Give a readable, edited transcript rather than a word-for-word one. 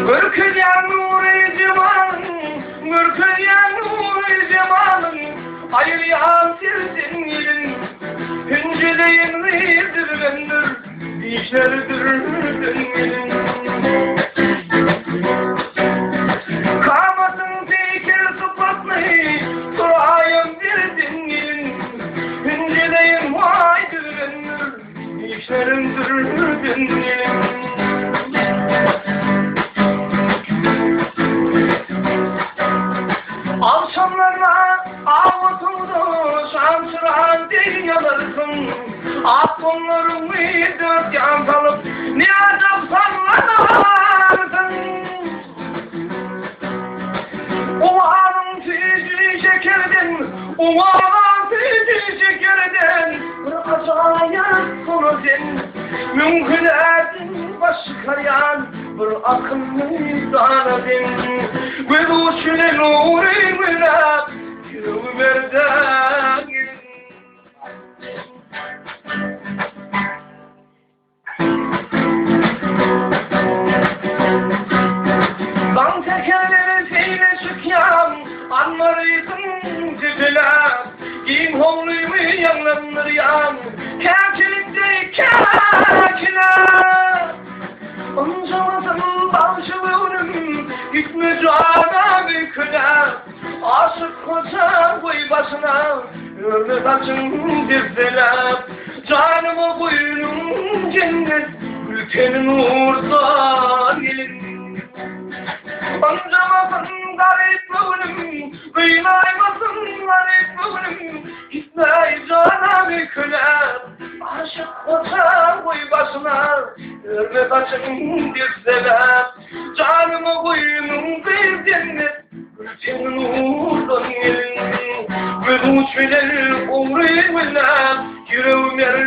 Mürküyen nuri cemalın, mürküyen nuri cemalın, ayıryan sirsin ilin, hünceleyin rizdirgendir, işlerdir düngelin. Kamasın fikir sıfatlı, durayın bir dingilin, hünceleyin vay dirgendir, işlerindir düngelin. Akşamlarla avutuldu şansıran dünyalarısın. Aklınlarımı dört yan kalıp ne acap sallanarsın. Umarım tüyücü şekerden, umarım tüyücü şekerden, bırakacağım sonu sen, mümkün edin başka yan, bir akıllı zanedin. Ve bu şüle nuri mülak, yürümerden gidin. Lan tekerleri seyle çıkyan, anlarıydın cüceler, giyim hovluymu yanlarındır yan, kâkilikte kâkiler. Ancamadın balcılığının hükmü cana büküler, aşık koca koy başına, ömür açın dizdeler. Canımı koyunum cennet, ülkenin uğurdan gelin. Ancamadın garipliğinin, kıymaymasın garipliğinin, gitmeyi cana büküler, aşık koca koy başına, ömür açın dizdeler. Canımı koyunum bir cennet, ülkenin uğurdan gelin. Ve bu çöler umri bilmem, yüreğim yer